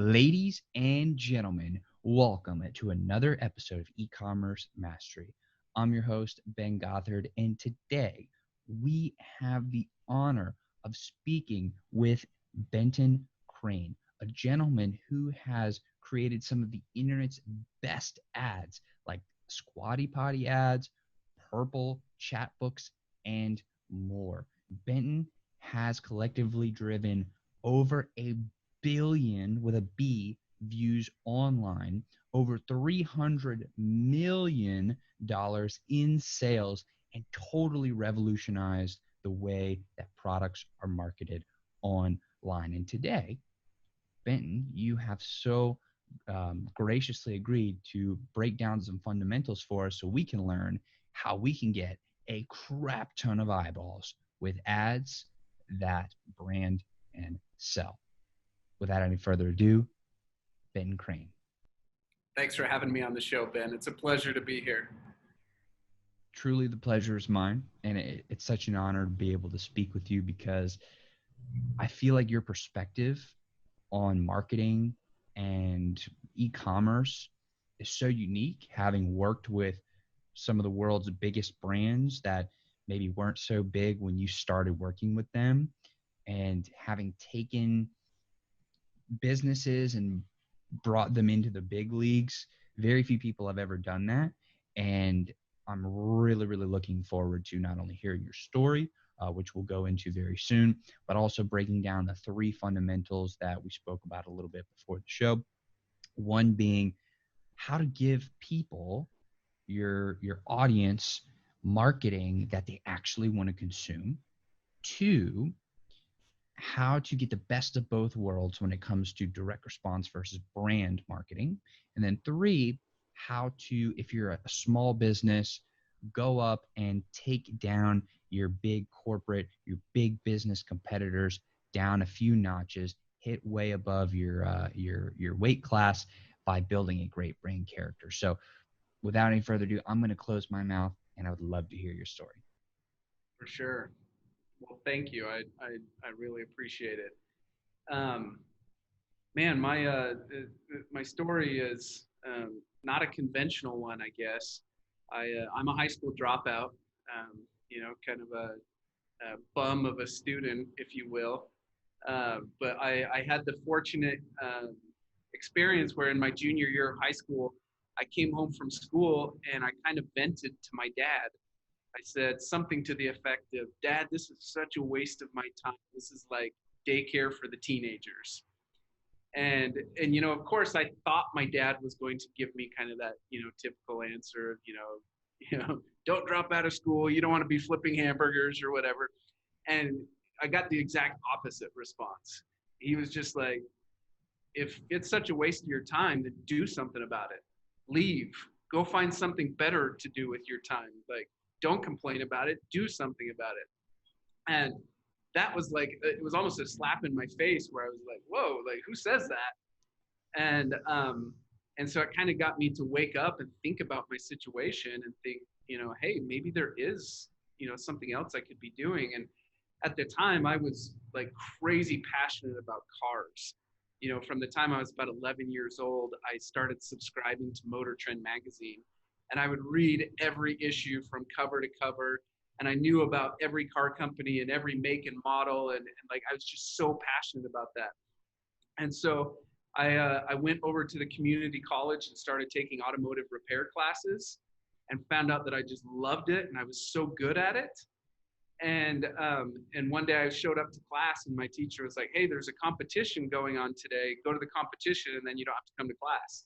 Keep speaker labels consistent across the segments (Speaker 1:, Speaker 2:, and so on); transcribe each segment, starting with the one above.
Speaker 1: Ladies and gentlemen, welcome to another episode of eCommerce Mastery. I'm your host, Ben Gothard, and today we have the honor of speaking with Benton Crane, a gentleman who has created some of the internet's best ads like Squatty Potty ads, Purple, Chatbooks, and more. Benton has collectively driven over a billion with a B views online, over $300 million in sales, and totally revolutionized the way that products are marketed online. And today, Benton, you have so graciously agreed to break down some fundamentals for us so we can learn how we can get a crap ton of eyeballs with ads that brand and sell. Without any further ado, Benton Crane.
Speaker 2: Thanks for having me on the show, Ben. It's a pleasure to be here.
Speaker 1: Truly, the pleasure is mine, and it's such an honor to be able to speak with you because I feel like your perspective on marketing and e-commerce is so unique, having worked with some of the world's biggest brands that maybe weren't so big when you started working with them, and having taken businesses and brought them into the big leagues. Very few people have ever done that. And I'm really, really looking forward to not only hearing your story, which we'll go into very soon, but also breaking down the three fundamentals that we spoke about a little bit before the show. One being how to give people, your audience, marketing that they actually want to consume. Two, how to get the best of both worlds when it comes to direct response versus brand marketing. And then three, how to, if you're a small business, go up and take down your big corporate, your big business competitors down a few notches, hit way above your weight class by building a great brand character. So without any further ado, I'm going to close my mouth, and I would love to hear your story.
Speaker 2: For sure. Well, thank you. I really appreciate it. Man, my story is not a conventional one, I guess. I'm a high school dropout, kind of a bum of a student, if you will. But I had the fortunate experience where in my junior year of high school, I came home from school and I kind of vented to my dad. I said something to the effect of, "Dad, this is such a waste of my time. This is like daycare for the teenagers." And of course, I thought my dad was going to give me kind of that, typical answer of, don't drop out of school. You don't want to be flipping hamburgers or whatever. And I got the exact opposite response. He was just like, "If it's such a waste of your time, then do something about it. Leave. Go find something better to do with your time. Like, don't complain about it. Do something about it." And that was like, it was almost a slap in my face where I was like, whoa, like who says that? And so it kind of got me to wake up and think about my situation and think, hey, maybe there is, something else I could be doing. And at the time I was like crazy passionate about cars. From the time I was about 11 years old, I started subscribing to Motor Trend magazine. And I would read every issue from cover to cover. And I knew about every car company and every make and model. And like, I was just so passionate about that. And so I went over to the community college and started taking automotive repair classes and found out that I just loved it. And I was so good at it. And one day I showed up to class and my teacher was like, "Hey, there's a competition going on today. Go to the competition and then you don't have to come to class."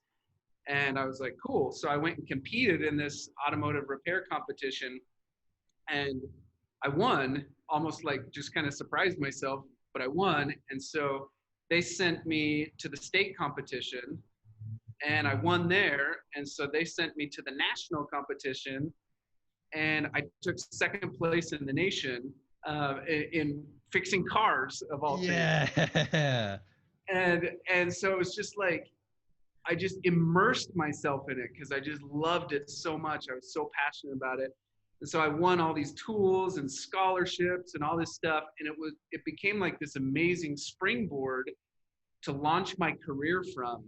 Speaker 2: And I was like, cool. So I went and competed in this automotive repair competition and I won, almost like just kind of surprised myself, but I won. And so they sent me to the state competition and I won there. And so they sent me to the national competition and I took second place in the nation in fixing cars of all things. And so it was just like, I just immersed myself in it because I just loved it so much. I was so passionate about it. And so I won all these tools and scholarships and all this stuff. And it became like this amazing springboard to launch my career from.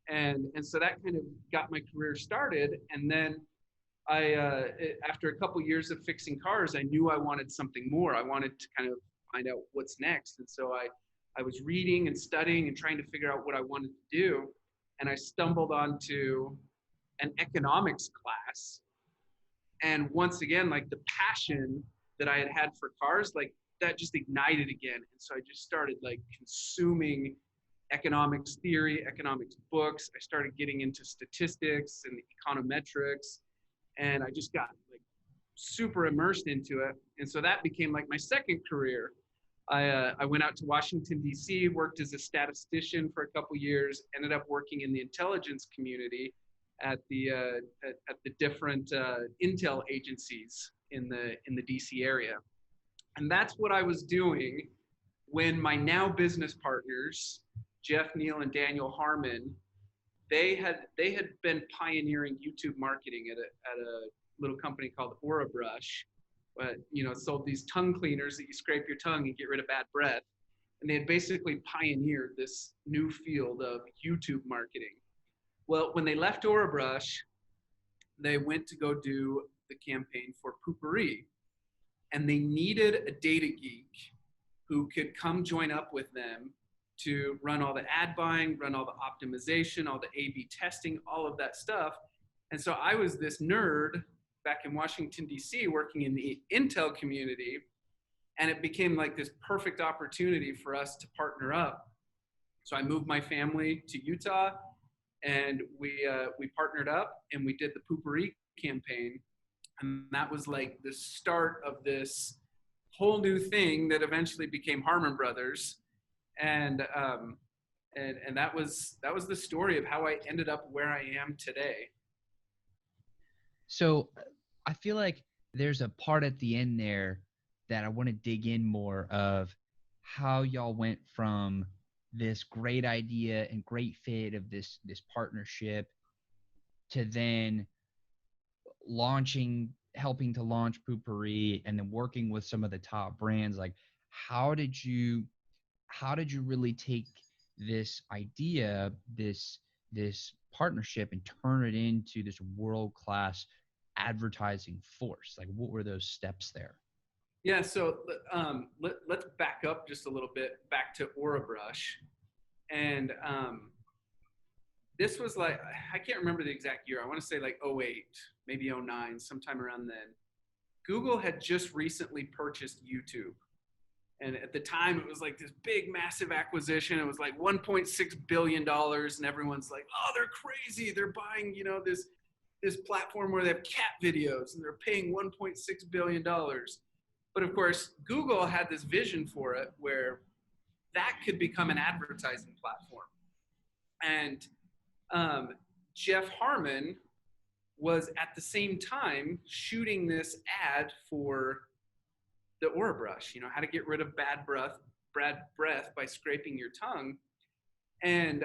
Speaker 2: And so that kind of got my career started. And then after a couple years of fixing cars, I knew I wanted something more. I wanted to kind of find out what's next. And so I was reading and studying and trying to figure out what I wanted to do. And I stumbled onto an economics class. And once again, like the passion that I had for cars, like that just ignited again. And so I just started like consuming economics theory, economics books. I started getting into statistics and econometrics, and I just got like super immersed into it. And so that became like my second career. I went out to Washington, D.C., worked as a statistician for a couple years, ended up working in the intelligence community at the different intel agencies in the DC area. And that's what I was doing when my now business partners, Jeff Neal and Daniel Harmon, they had been pioneering YouTube marketing at a little company called Brush, but sold these tongue cleaners that you scrape your tongue and get rid of bad breath. And they had basically pioneered this new field of YouTube marketing. Well, when they left Brush, they went to go do the campaign for Poo Pourri, and they needed a data geek who could come join up with them to run all the ad buying, run all the optimization, all the A/B testing, all of that stuff. And so I was this nerd back in Washington, D.C., working in the Intel community, and it became like this perfect opportunity for us to partner up. So I moved my family to Utah, and we partnered up, and we did the Poo Pourri campaign. And that was like the start of this whole new thing that eventually became Harmon Brothers. And that was the story of how I ended up where I am today.
Speaker 1: So I feel like there's a part at the end there that I want to dig in more of how y'all went from this great idea and great fit of this partnership to then helping to launch Poo Pourri, and then working with some of the top brands. Like, how did you really take this idea, this partnership, and turn it into this world-class advertising force? Like, what were those steps there?
Speaker 2: Yeah, so let's back up just a little bit, back to Brush. And this was like, I can't remember the exact year. I want to say like 08, maybe 09, sometime around then. Google had just recently purchased YouTube. And at the time, it was like this big, massive acquisition. It was like $1.6 billion. And everyone's like, oh, they're crazy. They're buying, this platform where they have cat videos, and they're paying $1.6 billion. But of course, Google had this vision for it where that could become an advertising platform. And Jeff Harmon was at the same time shooting this ad for the Brush, how to get rid of bad breath by scraping your tongue. And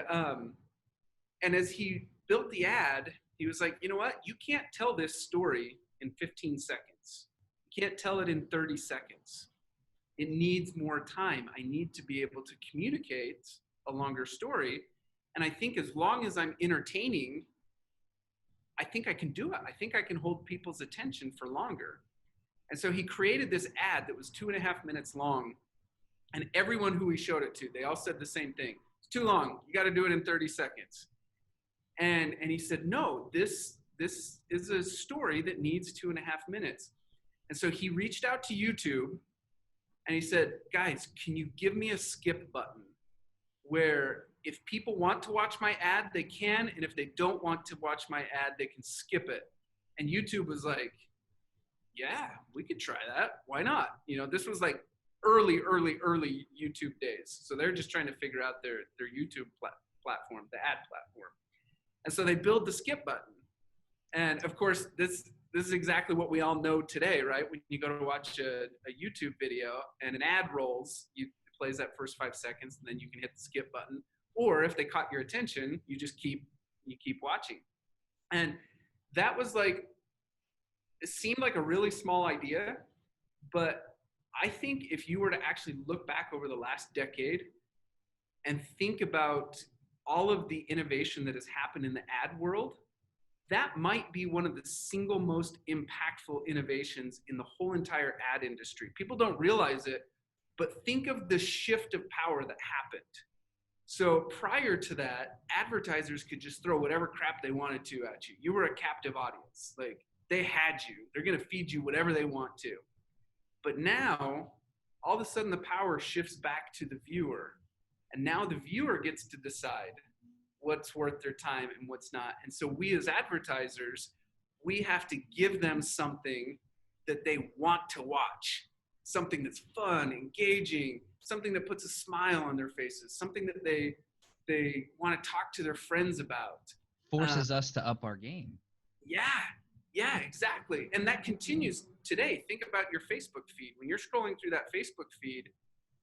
Speaker 2: as he built the ad, he was like, you know what? You can't tell this story in 15 seconds. You can't tell it in 30 seconds. It needs more time. I need to be able to communicate a longer story. And I think as long as I'm entertaining, I think I can do it. I think I can hold people's attention for longer. And so he created this ad that was 2.5 minutes long. And everyone who he showed it to, they all said the same thing. It's too long. You got to do it in 30 seconds. And he said, no, this is a story that needs 2.5 minutes. And so he reached out to YouTube and he said, guys, can you give me a skip button where if people want to watch my ad, they can. And if they don't want to watch my ad, they can skip it. And YouTube was like, yeah, we could try that. Why not? This was like early YouTube days. So they're just trying to figure out their YouTube platform, the ad platform. And so they build the skip button. And of course, this is exactly what we all know today, right? When you go to watch a YouTube video and an ad rolls, it plays that first 5 seconds, and then you can hit the skip button. Or if they caught your attention, you just keep watching. And that was like, it seemed like a really small idea, but I think if you were to actually look back over the last decade, and think about all of the innovation that has happened in the ad world, that might be one of the single most impactful innovations in the whole entire ad industry. People don't realize it, but think of the shift of power that happened. So prior to that, advertisers could just throw whatever crap they wanted to at you. You were a captive audience. Like, they had you. They're going to feed you whatever they want to. But now, all of a sudden, the power shifts back to the viewer. And now the viewer gets to decide what's worth their time and what's not. And so we as advertisers, we have to give them something that they want to watch, something that's fun, engaging, something that puts a smile on their faces, something that they want to talk to their friends about.
Speaker 1: Forces us to up our game.
Speaker 2: Yeah, exactly. And that continues today. Think about your Facebook feed. When you're scrolling through that Facebook feed,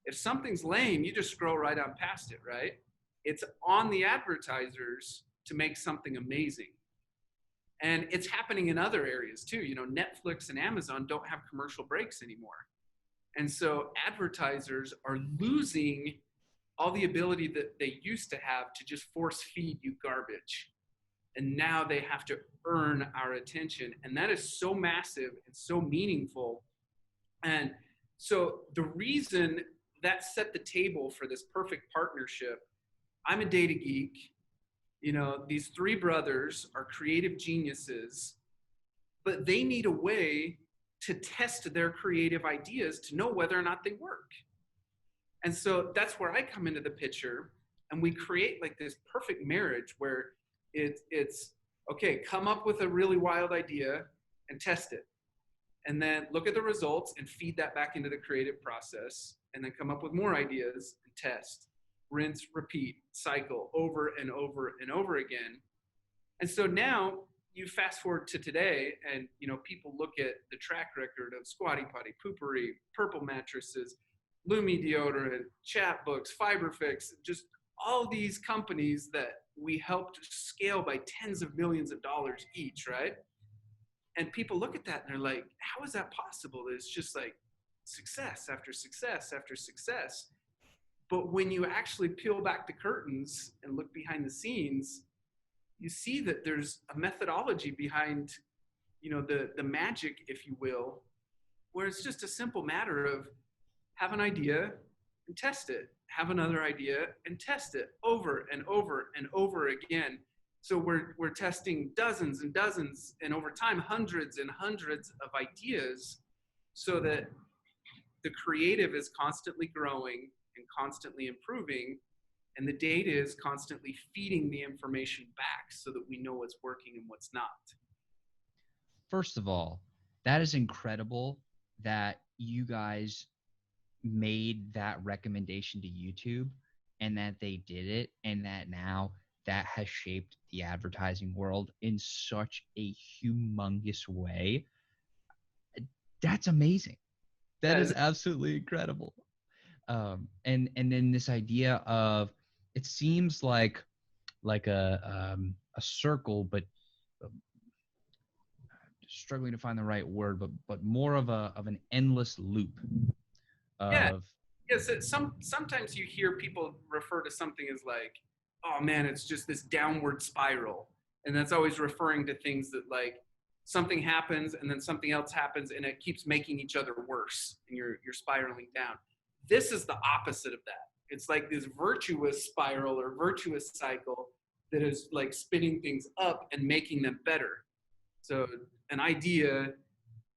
Speaker 2: if something's lame, you just scroll right on past it, right? It's on the advertisers to make something amazing. And it's happening in other areas too. You know, Netflix and Amazon don't have commercial breaks anymore. And so advertisers are losing all the ability that they used to have to just force feed you garbage. And now they have to earn our attention. And that is so massive and so meaningful. And so the reason that set the table for this perfect partnership, I'm a data geek. You know, these three brothers are creative geniuses, but they need a way to test their creative ideas to know whether or not they work. And so that's where I come into the picture, and we create like this perfect marriage where it's okay, come up with a really wild idea and test it. And then look at the results and feed that back into the creative process, and then come up with more ideas and test, rinse, repeat, cycle over and over and over again. And so now you fast forward to today, and you know, people look at the track record of Squatty Potty, Poo Pourri, Purple Mattresses, Lumi Deodorant, Chatbooks, FiberFix, just all these companies that we helped scale by tens of millions of dollars each, right? And people look at that and they're like, how is that possible? It's just like success after success after success. But when you actually peel back the curtains and look behind the scenes, you see that there's a methodology behind, you know, the magic, if you will, where it's just a simple matter of have an idea and test it, have another idea and test it over and over and over again. So we're testing dozens and dozens, and over time, hundreds and hundreds of ideas, so that the creative is constantly growing and constantly improving, and the data is constantly feeding the information back so that we know what's working and what's not.
Speaker 1: First of all, that is incredible that you guys made that recommendation to YouTube and that they did it, and that now that has shaped the advertising world in such a humongous way. That's amazing. That is absolutely incredible. And then this idea of, it seems like a circle, but struggling to find the right word, but more of an endless loop of.
Speaker 2: Sometimes you hear people refer to something as like, oh man, it's just this downward spiral. And that's always referring to things that like something happens and then something else happens and it keeps making each other worse and you're spiraling down. This is the opposite of that. It's like this virtuous spiral or virtuous cycle that is like spinning things up and making them better. So an idea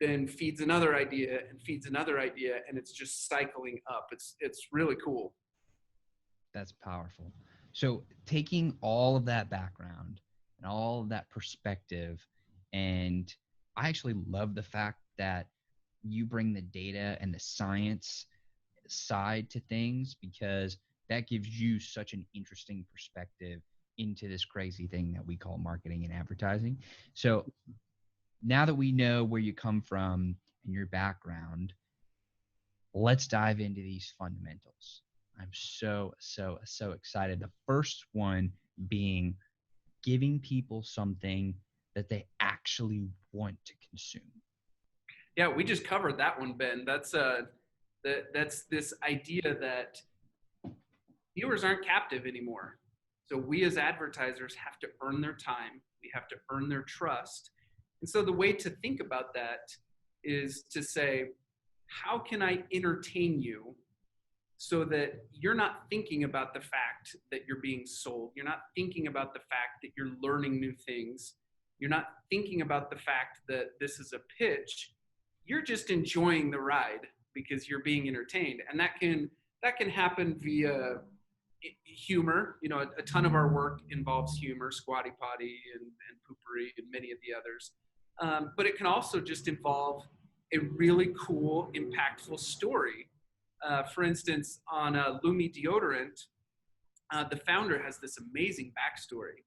Speaker 2: then feeds another idea and feeds another idea, and it's just cycling up. It's really cool.
Speaker 1: That's powerful. So taking all of that background and all of that perspective, and I actually love the fact that you bring the data and the science side to things, because that gives you such an interesting perspective into this crazy thing that we call marketing and advertising. So now that we know where you come from and your background, let's dive into these fundamentals. I'm so excited. The first one being giving people something that they actually want to consume.
Speaker 2: Yeah, we just covered that one, Ben. That's this idea that viewers aren't captive anymore. So we as advertisers have to earn their time. We have to earn their trust. And so the way to think about that is to say, how can I entertain you so that you're not thinking about the fact that you're being sold? You're not thinking about the fact that you're learning new things. You're not thinking about the fact that this is a pitch. You're just enjoying the ride because you're being entertained. And that can happen via humor. You know, a ton of our work involves humor, Squatty Potty and Poo Pourri and many of the others. But it can also just involve a really cool, impactful story. For instance, on Lumi deodorant, the founder has this amazing backstory.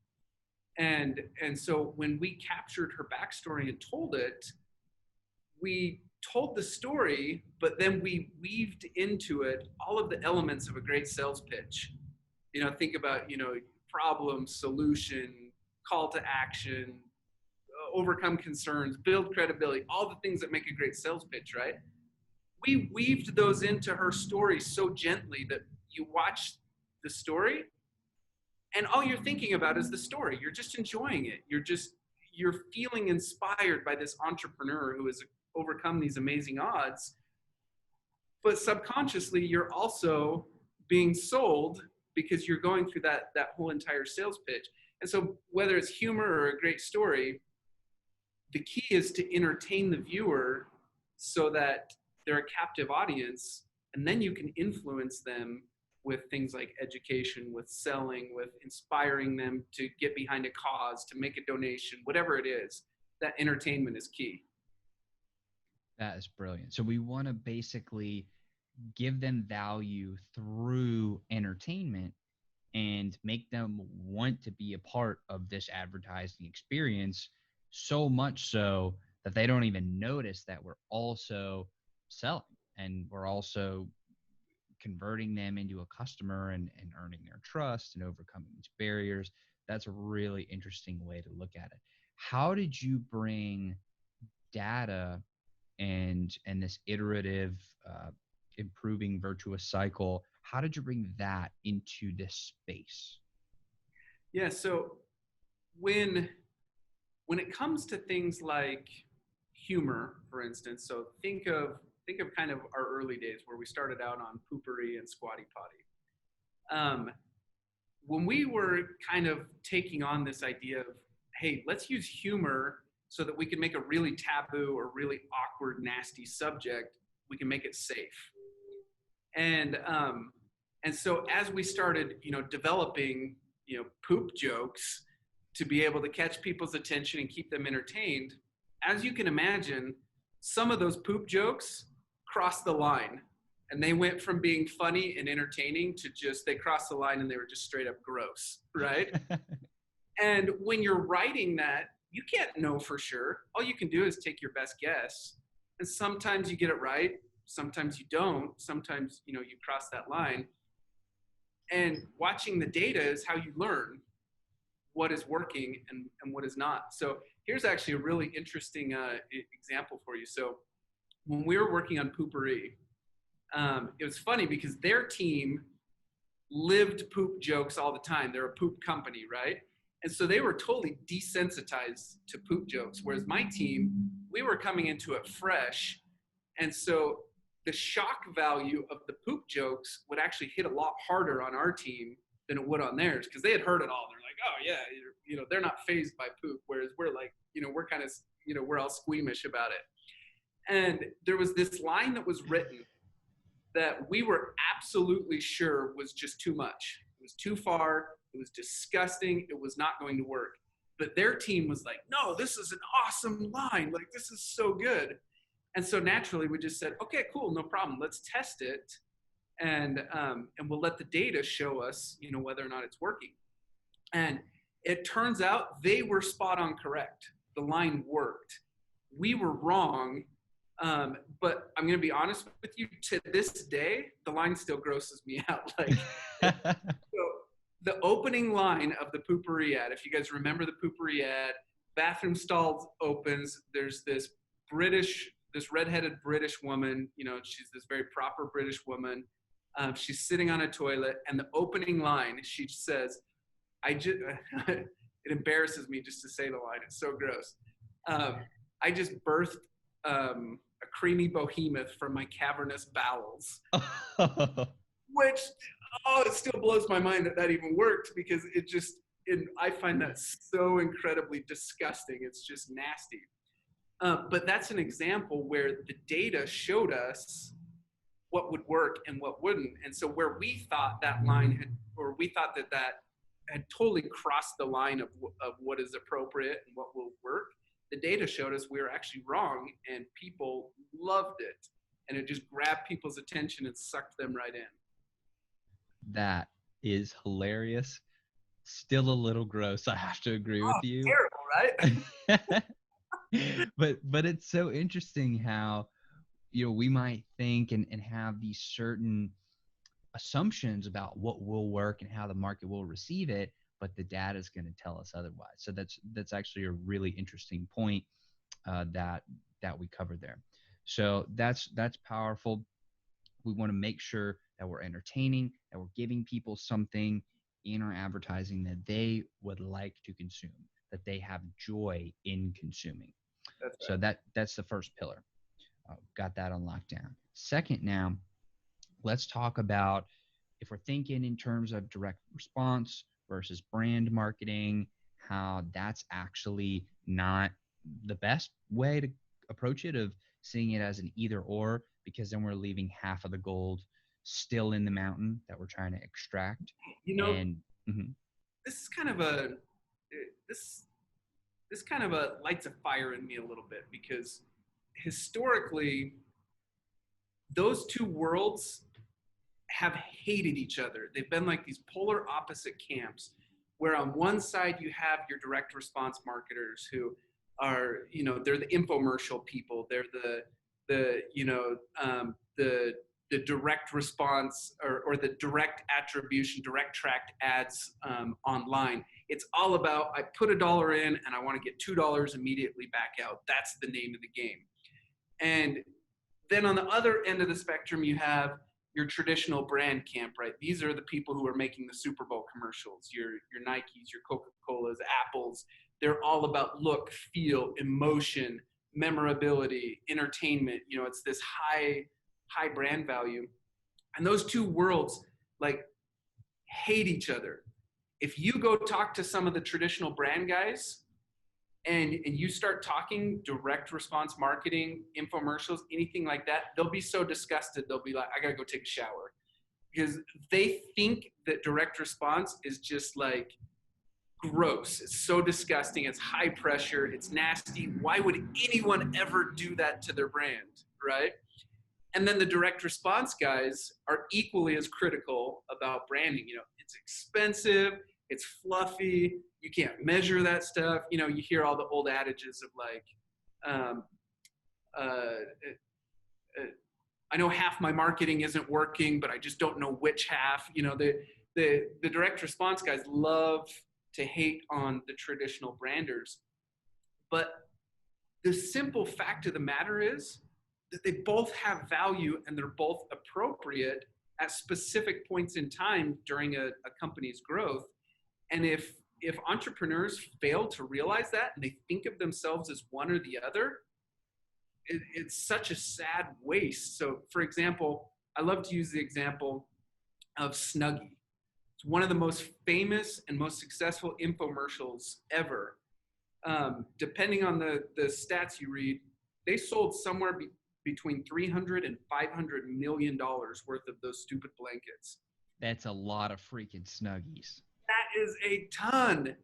Speaker 2: And so when we captured her backstory and told it, we told the story, but then we weaved into it all of the elements of a great sales pitch. You know, think about, you know, problem, solution, call to action, overcome concerns, build credibility, all the things that make a great sales pitch, right? We weaved those into her story so gently that you watch the story and all you're thinking about is the story. You're just enjoying it. You're feeling inspired by this entrepreneur who has overcome these amazing odds. But subconsciously, you're also being sold because you're going through that whole entire sales pitch. And so whether it's humor or a great story, the key is to entertain the viewer so that they're a captive audience, and then you can influence them with things like education, with selling, with inspiring them to get behind a cause, to make a donation, whatever it is. That entertainment is key.
Speaker 1: That is brilliant. So we want to basically give them value through entertainment and make them want to be a part of this advertising experience, so much so that they don't even notice that we're also selling and we're also converting them into a customer and earning their trust and overcoming these barriers. That's a really interesting way to look at it. How did you bring data and this iterative improving virtuous cycle, how did you bring that into this space?
Speaker 2: Yeah, so when it comes to things like humor, for instance, so think of kind of our early days where we started out on Poo Pourri and Squatty Potty. When we were kind of taking on this idea of, hey, let's use humor so that we can make a really taboo or really awkward, nasty subject, we can make it safe. And so as we started, developing, poop jokes to be able to catch people's attention and keep them entertained, as you can imagine, some of those poop jokes crossed the line. And they went from being funny and entertaining to they crossed the line and they were just straight up gross, right? And when you're writing that, you can't know for sure. All you can do is take your best guess. And sometimes you get it right. Sometimes you don't. Sometimes, you cross that line. And watching the data is how you learn what is working and what is not. So here's actually a really interesting example for you. So when we were working on Poo Pourri, it was funny because their team lived poop jokes all the time. They're a poop company, right? And so they were totally desensitized to poop jokes, whereas my team, we were coming into it fresh. And so the shock value of the poop jokes would actually hit a lot harder on our team than it would on theirs, because they had heard it all. They're like, oh yeah, they're not fazed by poop, whereas we're like, we're kind of, we're all squeamish about it. And there was this line that was written that we were absolutely sure was just too much. It was too far. It was disgusting. It was not going to work. But their team was like, no, this is an awesome line. Like, this is so good. And so naturally we just said, okay, cool, no problem. Let's test it. And we'll let the data show us, whether or not it's working. And it turns out they were spot on correct. The line worked. We were wrong. But I'm going to be honest with you, to this day, the line still grosses me out. Like, so the opening line of the Poo Pourri ad, if you guys remember the Poo Pourri ad, bathroom stall opens, there's this redheaded British woman, she's this very proper British woman. She's sitting on a toilet, and the opening line, she says, I just, it embarrasses me just to say the line. It's so gross. I just birthed a creamy behemoth from my cavernous bowels. Which, it still blows my mind that even worked, because I find that so incredibly disgusting. It's just nasty. But that's an example where the data showed us what would work and what wouldn't. And so where we thought that line that had totally crossed the line of what is appropriate and what will work, the data showed us we were actually wrong, and people loved it. And it just grabbed people's attention and sucked them right in.
Speaker 1: That is hilarious. Still a little gross, I have to agree with you.
Speaker 2: Terrible, right?
Speaker 1: but it's so interesting how, we might think and have these certain assumptions about what will work and how the market will receive it, but the data is going to tell us otherwise. So that's actually a really interesting point that we covered there. So that's powerful. We want to make sure that we're entertaining, that we're giving people something in our advertising that they would like to consume, that they have joy in consuming. That's right. So that's the first pillar. Got that on lockdown. Second, now let's talk about, if we're thinking in terms of direct response versus brand marketing, how that's actually not the best way to approach it, of seeing it as an either or, because then we're leaving half of the gold still in the mountain that we're trying to extract.
Speaker 2: This kind of lights a fire in me a little bit, because historically those two worlds have hated each other. They've been like these polar opposite camps, where on one side you have your direct response marketers who are, they're the infomercial people. They're the direct response or the direct attribution, direct tracked ads online. It's all about, I put $1 in and I want to get $2 immediately back out. That's the name of the game. And then on the other end of the spectrum, you have your traditional brand camp, right? These are the people who are making the Super Bowl commercials, your Nikes, your Coca-Colas, Apples. They're all about look, feel, emotion, memorability, entertainment. It's this high brand value. And those two worlds hate each other. If you go talk to some of the traditional brand guys and you start talking direct response marketing, infomercials, anything like that, they'll be so disgusted. They'll be like, I gotta go take a shower, because they think that direct response is just gross. It's so disgusting. It's high pressure. It's nasty. Why would anyone ever do that to their brand, right? And then the direct response guys are equally as critical about branding. It's expensive. It's fluffy. You can't measure that stuff. You hear all the old adages of I know half my marketing isn't working, but I just don't know which half. The direct response guys love to hate on the traditional branders. But the simple fact of the matter is that they both have value and they're both appropriate at specific points in time during a company's growth. And if entrepreneurs fail to realize that and they think of themselves as one or the other, it's such a sad waste. So, for example, I love to use the example of Snuggie. It's one of the most famous and most successful infomercials ever. Depending on the stats you read, they sold somewhere between $300 and $500 million worth of those stupid blankets.
Speaker 1: That's a lot of freaking Snuggies.
Speaker 2: That is a ton.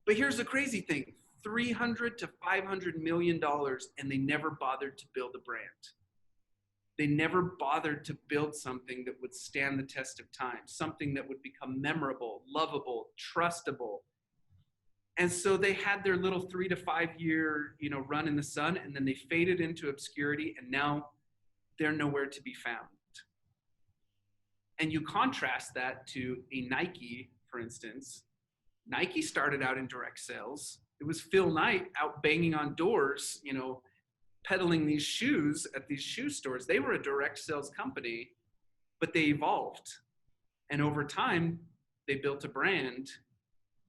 Speaker 2: But here's the crazy thing. $300 to $500 million, and they never bothered to build a brand. They never bothered to build something that would stand the test of time, something that would become memorable, lovable, trustable. And so they had their little 3 to 5 year, run in the sun, and then they faded into obscurity, and now they're nowhere to be found. And you contrast that to a Nike, for instance. Nike started out in direct sales. It was Phil Knight out banging on doors, peddling these shoes at these shoe stores. They were a direct sales company. but they evolved. And over time, they built a brand.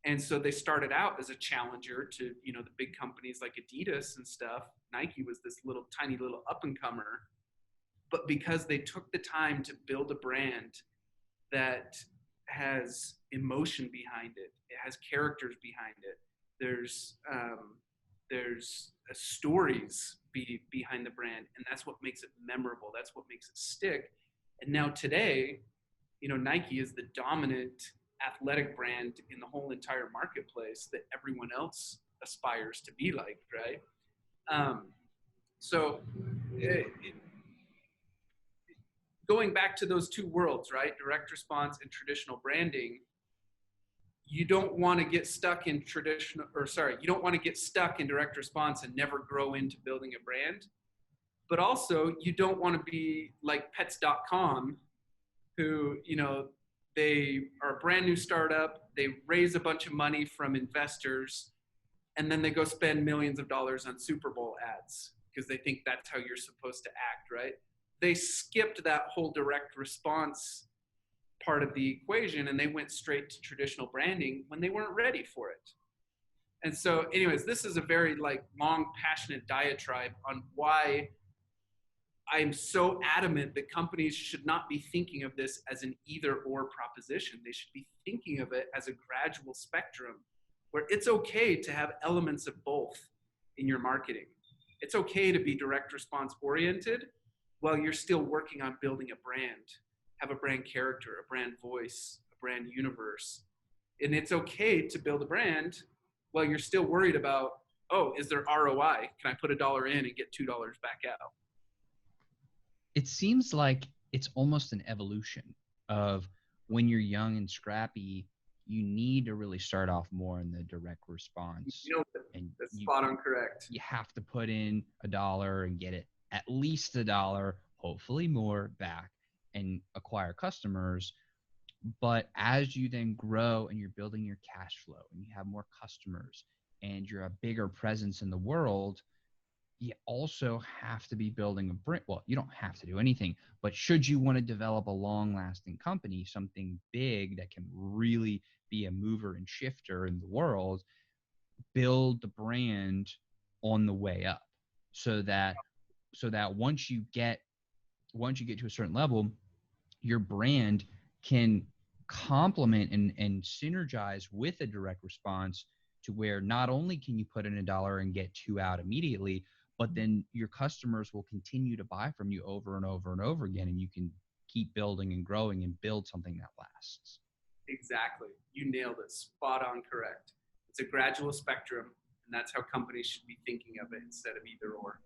Speaker 2: And so they started out as a challenger to, you know, the big companies like Adidas and stuff. Nike was this little tiny little up and comer. But because they took the time to build a brand that has emotion behind it, it has characters behind it. There's stories behind the brand, and that's what makes it memorable. That's what makes it stick. And now today, you know, Nike is the dominant athletic brand in the whole entire marketplace that everyone else aspires to be like, right? Going back to those two worlds, right? Direct response and traditional branding, you don't want to get stuck in you don't want to get stuck in direct response and never grow into building a brand. But also, you don't want to be like pets.com, who, you know, they are a brand new startup, they raise a bunch of money from investors, and then they go spend millions of dollars on Super Bowl ads because they think that's how you're supposed to act, right? They skipped that whole direct response part of the equation and they went straight to traditional branding when they weren't ready for it. And so anyways, this is a very like long, passionate diatribe on why I'm so adamant that companies should not be thinking of this as an either or proposition. They should be thinking of it as a gradual spectrum where it's okay to have elements of both in your marketing. It's okay to be direct response oriented while you're still working on building a brand, have a brand character, a brand voice, a brand universe. And it's okay to build a brand while you're still worried about, oh, is there ROI? Can I put $1 in and get $2 back out?
Speaker 1: It seems like it's almost an evolution of when you're young and scrappy, you need to really start off more in the direct response.
Speaker 2: You know, that's spot on correct.
Speaker 1: You have to put in $1 and get it at least $1, hopefully more back, and acquire customers. But as you then grow and you're building your cash flow and you have more customers and you're a bigger presence in the world, you also have to be building a brand. Well, you don't have to do anything, but should you want to develop a long-lasting company, something big that can really be a mover and shifter in the world, build the brand on the way up so that once you get to a certain level, your brand can complement and synergize with a direct response to where not only can you put in $1 and get $2 out immediately, but then your customers will continue to buy from you over and over and over again, and you can keep building and growing and build something that lasts.
Speaker 2: Exactly. You nailed it. Spot on correct. It's a gradual spectrum, and that's how companies should be thinking of it instead of either or.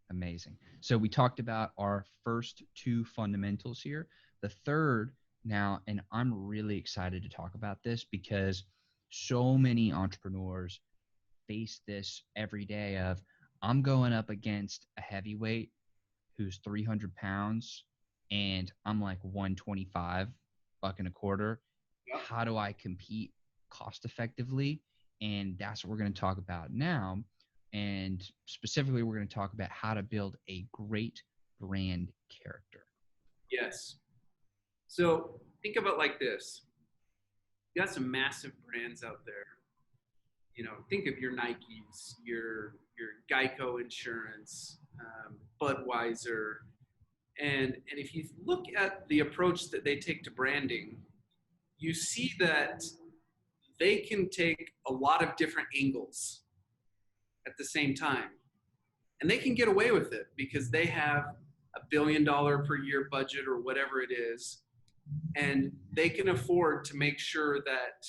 Speaker 1: Amazing. So we talked about our first two fundamentals here. The third now, and I'm really excited to talk about this because so many entrepreneurs face this every day of, I'm going up against a heavyweight who's 300 pounds and I'm like 125 buck and a quarter.
Speaker 2: Yep.
Speaker 1: How do I compete cost effectively? And that's what we're going to talk about now. And specifically, we're going to talk about how to build a great brand character.
Speaker 2: Yes. So think of it like this. You got some massive brands out there. You know, think of your Nikes, your Geico Insurance, Budweiser. And if you look at the approach that they take to branding, you see that they can take a lot of different angles at the same time. And they can get away with it because they have $1 billion per year budget or whatever it is. And they can afford to make sure that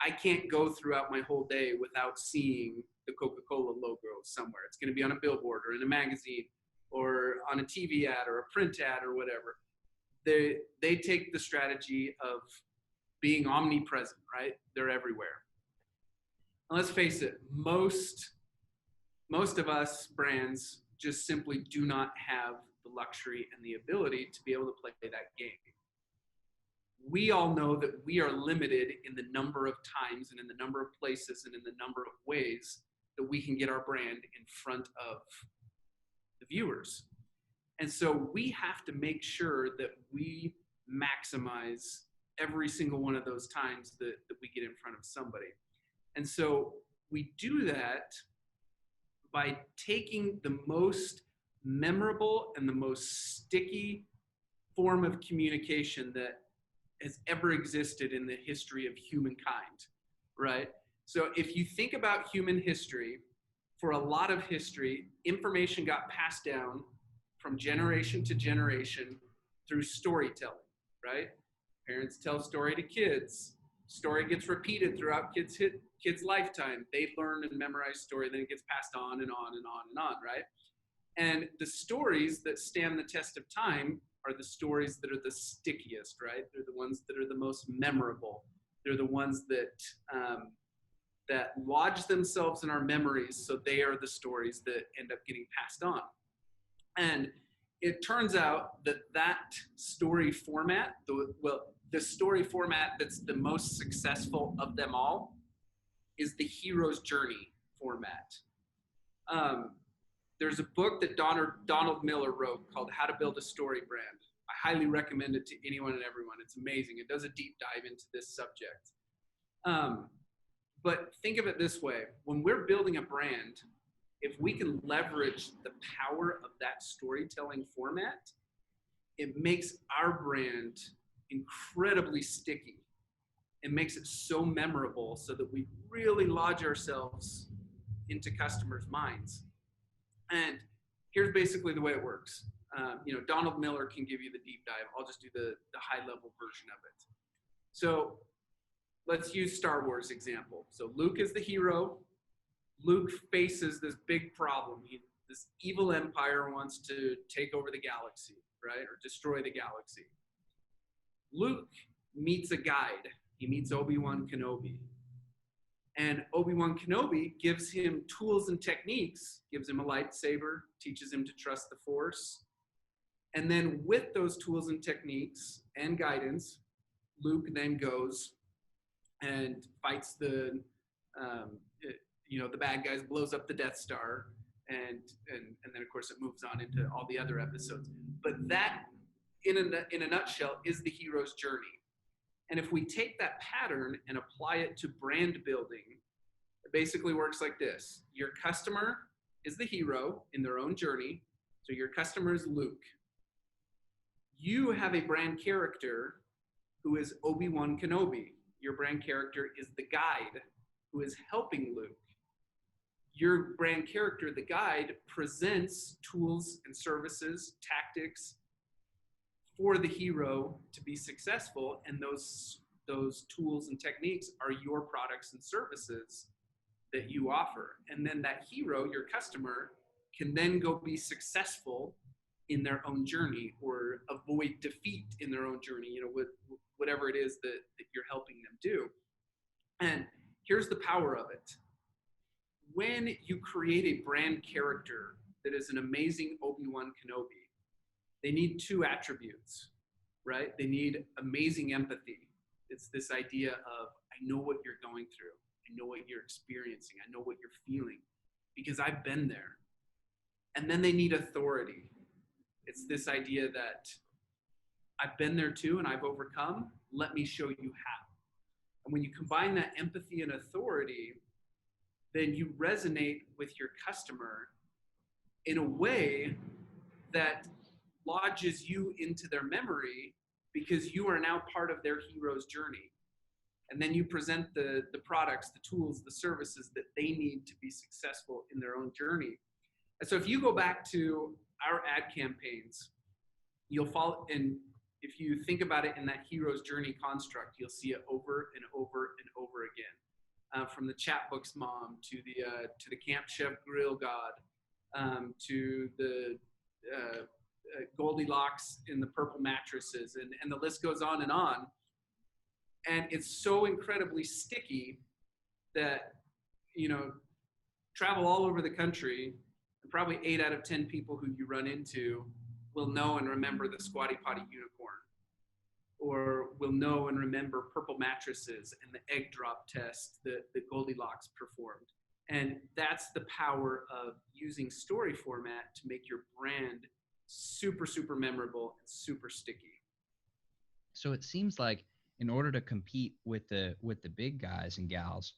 Speaker 2: I can't go throughout my whole day without seeing the Coca-Cola logo somewhere. It's going to be on a billboard or in a magazine or on a TV ad or a print ad or whatever. They take the strategy of being omnipresent, right? They're everywhere. And let's face it, most of us brands just simply do not have the luxury and the ability to be able to play that game. We all know that we are limited in the number of times and in the number of places and in the number of ways that we can get our brand in front of the viewers. And so we have to make sure that we maximize every single one of those times that we get in front of somebody. And so we do that by taking the most memorable and the most sticky form of communication that has ever existed in the history of humankind, right? So if you think about human history, for a lot of history, information got passed down from generation to generation through storytelling, right? Parents tell story to kids. Story gets repeated throughout kids' lifetime. They learn and memorize story, then it gets passed on and on and on and on, right? And the stories that stand the test of time are the stories that are the stickiest, right? They're the ones that are the most memorable. They're the ones that that lodge themselves in our memories, so they are the stories that end up getting passed on. And it turns out that story format, the story format that's the most successful of them all is the hero's journey format. There's a book that Donald Miller wrote called How to Build a Story Brand. I highly recommend it to anyone and everyone. It's amazing. It does a deep dive into this subject. But think of it this way. When we're building a brand, if we can leverage the power of that storytelling format, it makes our brand incredibly sticky. It makes it so memorable so that we really lodge ourselves into customers' minds. And here's basically the way it works. Donald Miller can give you the deep dive. I'll just do the high-level version of it. So let's use Star Wars example. So Luke is the hero. Luke faces this big problem. This evil empire wants to take over the galaxy, right? Or destroy the galaxy. Luke meets a guide. He meets Obi-Wan Kenobi. And Obi-Wan Kenobi gives him tools and techniques, gives him a lightsaber, teaches him to trust the Force. And then with those tools and techniques and guidance, Luke then goes and fights the bad guys, blows up the Death Star, and then of course it moves on into all the other episodes. But that, in a nutshell, is the hero's journey. And if we take that pattern and apply it to brand building, it basically works like this. Your customer is the hero in their own journey. So your customer is Luke. You have a brand character who is Obi-Wan Kenobi. Your brand character is the guide who is helping Luke. Your brand character, the guide, presents tools and services, tactics for the hero to be successful, and those tools and techniques are your products and services that you offer. And then that hero, your customer, can then go be successful in their own journey or avoid defeat in their own journey, whatever it is that you're helping them do. And here's the power of it. When you create a brand character that is an amazing Obi-Wan Kenobi, they need two attributes, right? They need amazing empathy. It's this idea of, I know what you're going through. I know what you're experiencing. I know what you're feeling because I've been there. And then they need authority. It's this idea that I've been there too and I've overcome. Let me show you how. And when you combine that empathy and authority, then you resonate with your customer in a way that lodges you into their memory because you are now part of their hero's journey. And then you present the products, the tools, the services that they need to be successful in their own journey. And so if you go back to our ad campaigns, you'll follow, and if you think about it in that hero's journey construct, you'll see it over and over and over again. From the Chatbooks mom to the Camp Chef Grill God, to the Goldilocks in the purple mattresses, and the list goes on and on. And it's so incredibly sticky that, travel all over the country, and probably 8 out of 10 people who you run into will know and remember the Squatty Potty unicorn, or will know and remember purple mattresses and the egg drop test that Goldilocks performed. And that's the power of using story format to make your brand super, super memorable and super sticky.
Speaker 1: So it seems like in order to compete with the big guys and gals,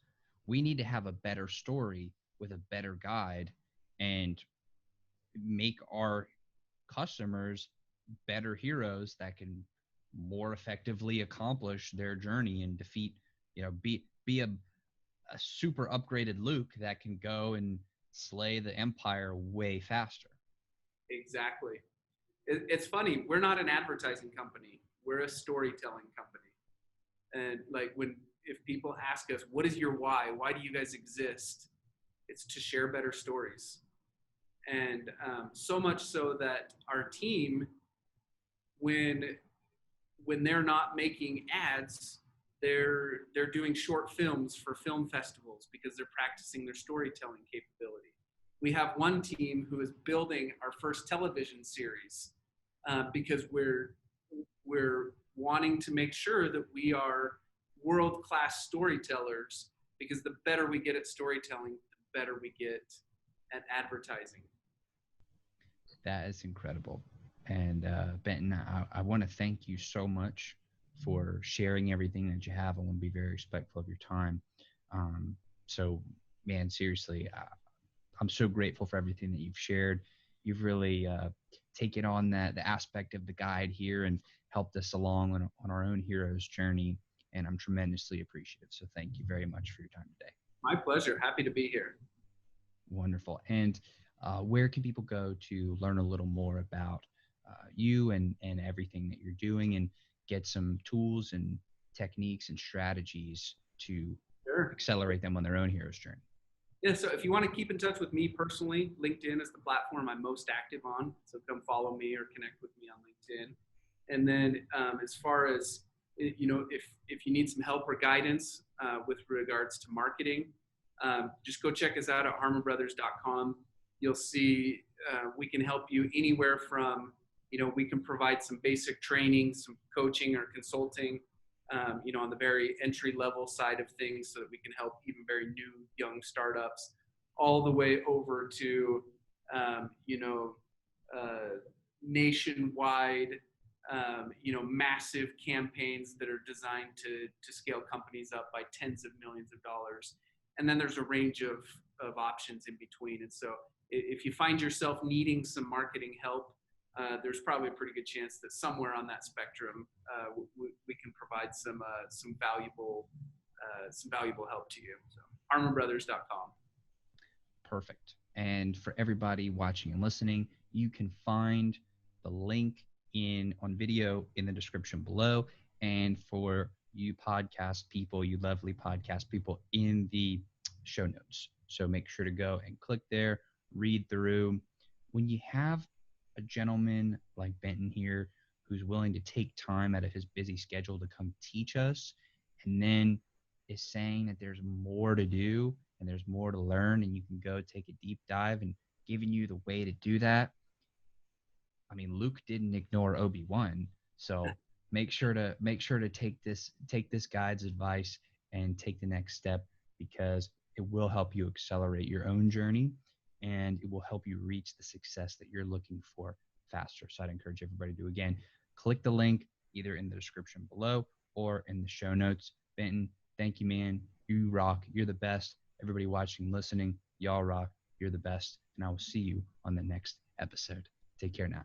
Speaker 1: we need to have a better story with a better guide and make our customers better heroes that can more effectively accomplish their journey and defeat, be a super upgraded Luke that can go and slay the Empire way faster.
Speaker 2: Exactly. It's funny. We're not an advertising company. We're a storytelling company. And like if people ask us, what is your why? Why do you guys exist? It's to share better stories. And so much so that our team, when they're not making ads, they're doing short films for film festivals because they're practicing their storytelling capability. We have one team who is building our first television series because we're wanting to make sure that we are world-class storytellers, because the better we get at storytelling, the better we get at advertising.
Speaker 1: That is incredible. And Benton, I want to thank you so much for sharing everything that you have. I want to be very respectful of your time. So, man, seriously, I'm so grateful for everything that you've shared. You've really taken on the aspect of the guide here and helped us along on our own hero's journey. And I'm tremendously appreciative. So thank you very much for your time today.
Speaker 2: My pleasure. Happy to be here.
Speaker 1: Wonderful. And where can people go to learn a little more about you and everything that you're doing and get some tools and techniques and strategies to accelerate them on their own hero's journey?
Speaker 2: Yeah, so if you want to keep in touch with me personally, LinkedIn is the platform I'm most active on. So come follow me or connect with me on LinkedIn. And then as far as, if you need some help or guidance with regards to marketing, just go check us out at harmonbrothers.com. You'll see we can help you anywhere from, we can provide some basic training, some coaching or consulting, on the very entry-level side of things so that we can help even very new, young startups, all the way over to, nationwide, massive campaigns that are designed to scale companies up by tens of millions of dollars. And then there's a range of options in between. And so if you find yourself needing some marketing help, there's probably a pretty good chance that somewhere on that spectrum, we can provide some valuable help to you. So harmonbrothers.com.
Speaker 1: Perfect. And for everybody watching and listening, you can find the link on video in the description below. And for you podcast people, you lovely podcast people, in the show notes. So make sure to go and click there, read through. When you have a gentleman like Benton here who's willing to take time out of his busy schedule to come teach us, and then is saying that there's more to do and there's more to learn and you can go take a deep dive, and giving you the way to do that. I mean, Luke didn't ignore Obi-Wan, so make sure to take this guide's advice and take the next step, because it will help you accelerate your own journey and it will help you reach the success that you're looking for faster. So I'd encourage everybody to, again, click the link either in the description below or in the show notes. Benton, thank you, man. You rock. You're the best. Everybody watching, listening, y'all rock. You're the best. And I will see you on the next episode. Take care now.